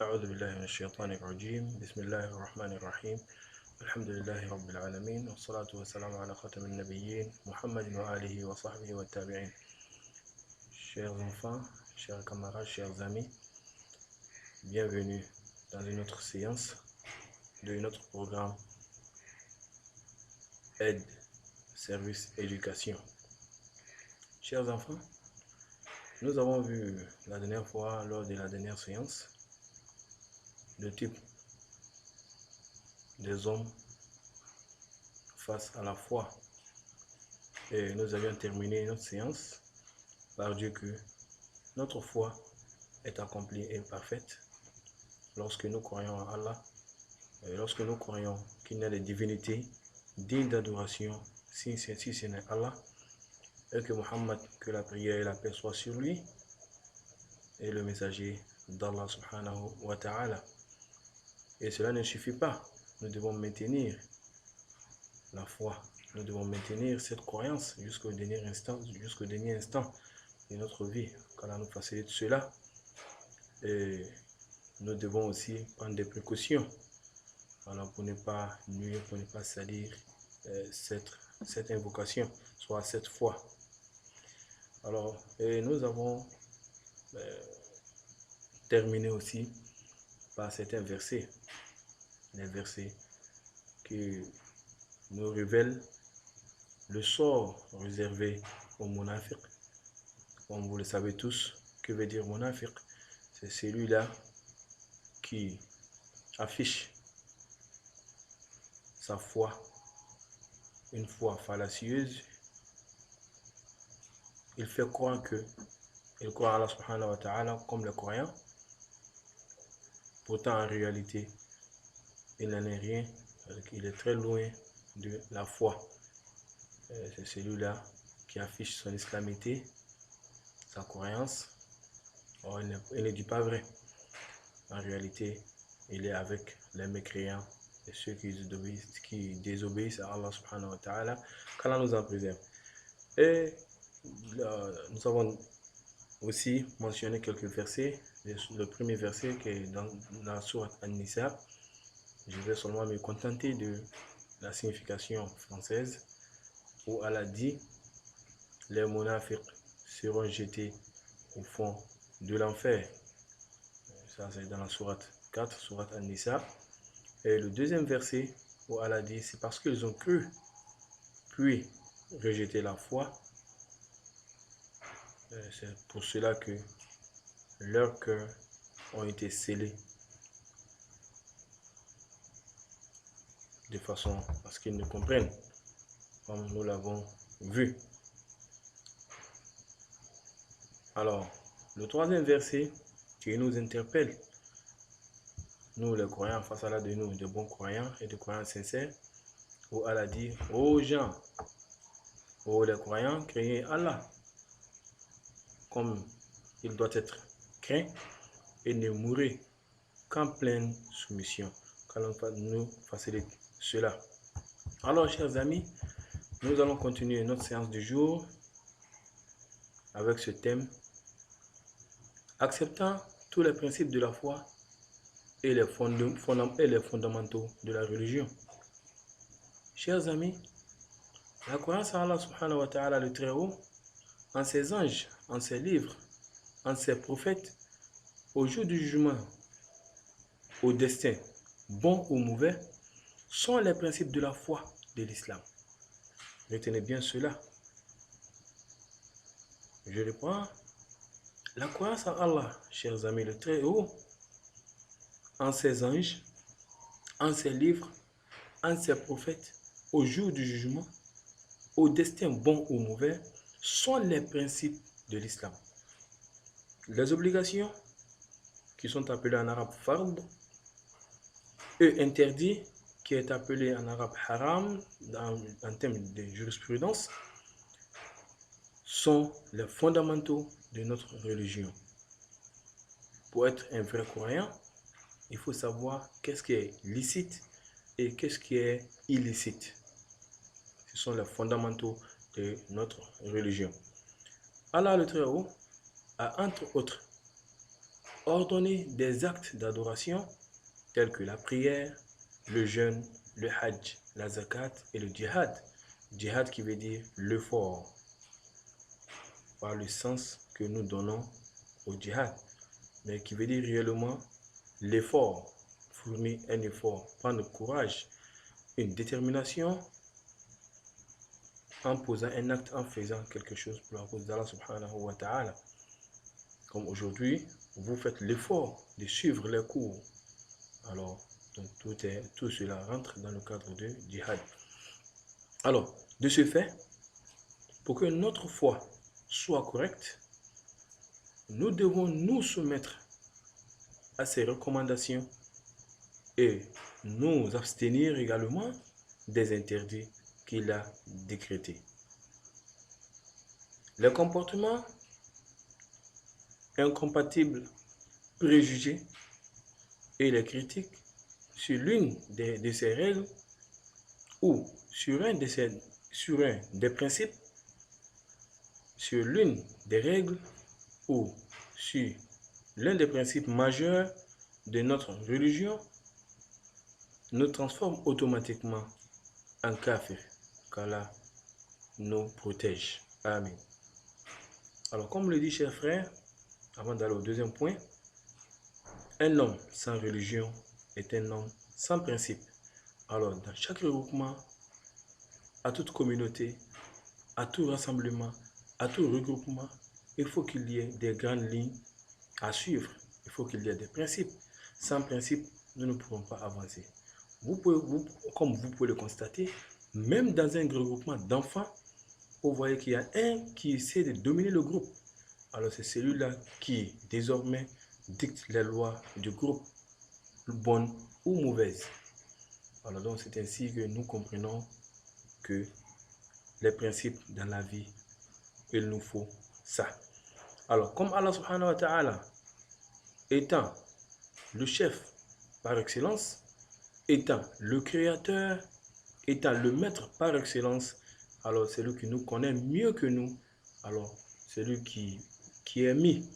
أعوذ بالله من الشيطان الرجيم بسم الله الرحمن الرحيم الحمد لله رب العالمين والصلاة والسلام على خاتم النبيين محمد وآله وصحبه والتابعين. Chers enfants, chers camarades, chers amis, bienvenue dans une autre séance de notre programme Aide, Service, Éducation. Chers enfants, nous avons vu la dernière fois, lors de la dernière séance, le type des hommes face à la foi. Et nous avions terminé notre séance par dire que notre foi est accomplie et parfaite lorsque nous croyons en Allah, et lorsque nous croyons qu'il n'y a de divinité digne d'adoration si ce n'est Allah, et que Muhammad, que la prière et la paix soient sur lui, est le messager d'Allah subhanahu wa ta'ala. Et cela ne suffit pas, nous devons maintenir la foi, nous devons maintenir cette croyance jusqu'au dernier instant de notre vie, qu'Allah nous facilite cela. Et nous devons aussi prendre des précautions pour ne pas nuire, pour ne pas salir cette invocation, soit cette foi. Alors, et nous avons terminé aussi par certains versets, les versets qui nous révèlent le sort réservé aux munafiq. Comme vous le savez tous, que veut dire munafiq? C'est celui-là qui affiche sa foi, une foi fallacieuse. Il fait croire il croit à Allah subhanahu wa ta'ala comme le croyant. Pourtant, en réalité, il n'en est rien. Il est très loin de la foi. C'est celui-là qui affiche son islamité, sa croyance. Or, il ne dit pas vrai. En réalité, il est avec les mécréants et ceux qui désobéissent à Allah subhanahu wa ta'ala, qu'Allah nous en préserve. Et nous avons aussi mentionné quelques versets. Le premier verset qui est dans la sourate An-Nisa. Je vais seulement me contenter de la signification française où Allah dit: les munafiq seront jetés au fond de l'enfer. Ça, c'est dans la sourate 4, sourate An-Nisa. Et le deuxième verset où Allah dit: c'est parce qu'ils ont cru, puis rejeté la foi. C'est pour cela que leurs cœurs ont été scellés de façon à ce qu'ils ne comprennent, comme nous l'avons vu. Alors, le troisième verset qui nous interpelle, nous les croyants, face à là de nous, de bons croyants et de croyants sincères, où Allah dit: ô gens, ô les croyants, craignez Allah comme il doit être craint et ne mourrez qu'en pleine soumission. Qu'Allah nous facilite cela. Alors, chers amis, nous allons continuer notre séance du jour avec ce thème: acceptant tous les principes de la foi et les fondamentaux de la religion. Chers amis, la croyance en Allah subhanahu wa ta'ala, le Très-Haut, en ses anges, en ses livres, en ses prophètes, au jour du jugement, au destin, bon ou mauvais, sont les principes de la foi de l'islam. Retenez bien cela. Je reprends. La croyance en Allah, chers amis, le Très-Haut, en ses anges, en ses livres, en ses prophètes, au jour du jugement, au destin bon ou mauvais, sont les principes de l'islam. Les obligations, qui sont appelées en arabe fard, et interdit, qui est appelé en arabe haram, en termes de jurisprudence, sont les fondamentaux de notre religion. Pour être un vrai croyant, il faut savoir qu'est-ce qui est licite et qu'est-ce qui est illicite. Ce sont les fondamentaux de notre religion. Allah le Très-Haut a, entre autres, ordonné des actes d'adoration tels que la prière, le jeûne, le hajj, la zakat et le djihad. Djihad qui veut dire l'effort, par le sens que nous donnons au djihad, mais qui veut dire réellement l'effort, fournir un effort, prendre courage, une détermination en posant un acte, en faisant quelque chose pour la cause d'Allah subhanahu wa ta'ala. Comme aujourd'hui, vous faites l'effort de suivre les cours. Alors, donc tout cela rentre dans le cadre de djihad. Alors, de ce fait, pour que notre foi soit correcte, nous devons nous soumettre à ces recommandations et nous abstenir également des interdits qu'il a décrétés. Les comportements incompatibles, préjugés et les critiques sur l'une de ces règles ou sur un des principes, sur l'une des règles ou sur l'un des principes majeurs de notre religion nous transforme automatiquement en kafir, qu'Allah nous protège. Amen. Alors, comme le dit cher frère, avant d'aller au deuxième point, un homme sans religion est un homme sans principe. Alors, dans chaque regroupement, à toute communauté, à tout rassemblement, à tout regroupement, il faut qu'il y ait des grandes lignes à suivre. Il faut qu'il y ait des principes. Sans principe, nous ne pourrons pas avancer. Comme vous pouvez le constater, même dans un regroupement d'enfants, vous voyez qu'il y a un qui essaie de dominer le groupe. Alors c'est celui-là qui désormais dicte les lois du groupe, bonnes ou mauvaises. Alors donc c'est ainsi que nous comprenons que les principes dans la vie, il nous faut ça. Alors comme Allah subhanahu wa ta'ala étant le chef par excellence, étant le créateur, étant le maître par excellence, alors c'est lui qui nous connaît mieux que nous. Alors c'est lui qui est mis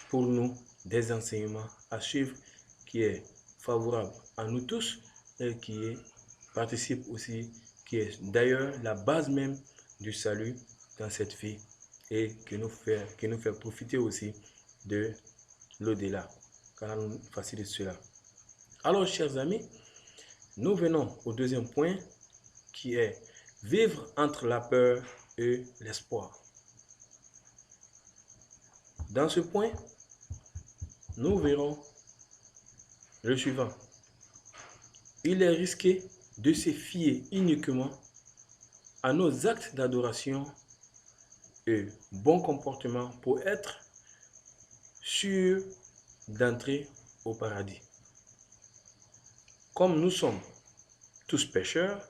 pour nous des enseignements à suivre, qui est favorable à nous tous et qui participe aussi, qui est d'ailleurs la base même du salut dans cette vie et qui nous fait profiter aussi de l'au-delà. Car nous facilite cela. Alors, chers amis, nous venons au deuxième point qui est vivre entre la peur et l'espoir. Dans ce point, nous verrons le suivant. Il est risqué de se fier uniquement à nos actes d'adoration et bon comportement pour être sûr d'entrer au paradis. Comme nous sommes tous pécheurs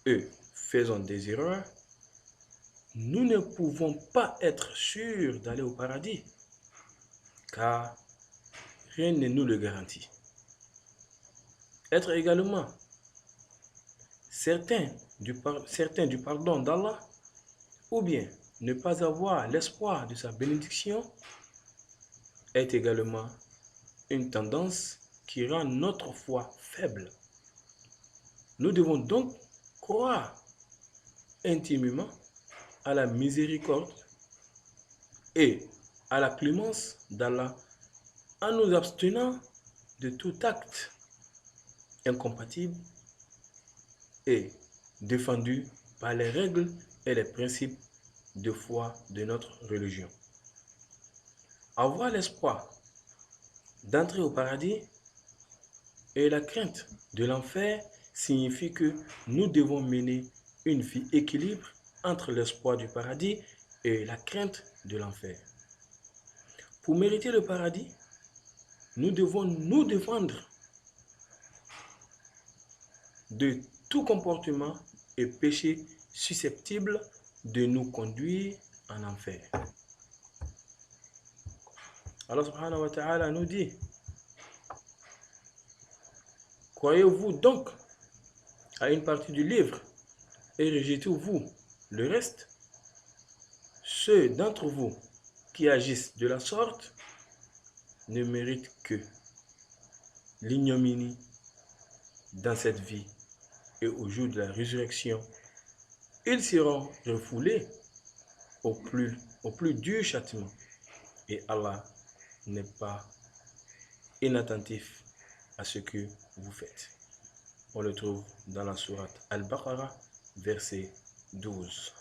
et faisons des erreurs, nous ne pouvons pas être sûrs d'aller au paradis, car rien ne nous le garantit. Être également certain du pardon d'Allah, ou bien ne pas avoir l'espoir de sa bénédiction, est également une tendance qui rend notre foi faible. Nous devons donc croire intimement à la miséricorde et à la clémence d'Allah en nous abstenant de tout acte incompatible et défendu par les règles et les principes de foi de notre religion. Avoir l'espoir d'entrer au paradis et la crainte de l'enfer signifie que nous devons mener une vie équilibrée entre l'espoir du paradis et la crainte de l'enfer. Pour mériter le paradis, nous devons nous défendre de tout comportement et péché susceptible de nous conduire en enfer. Allah subhanahu wa ta'ala nous dit: croyez-vous donc à une partie du livre et rejetez-vous le reste? Ceux d'entre vous qui agissent de la sorte ne méritent que l'ignominie dans cette vie et au jour de la résurrection, ils seront refoulés au plus dur châtiment. Et Allah n'est pas inattentif à ce que vous faites. On le trouve dans la sourate Al-Baqarah, verset 12.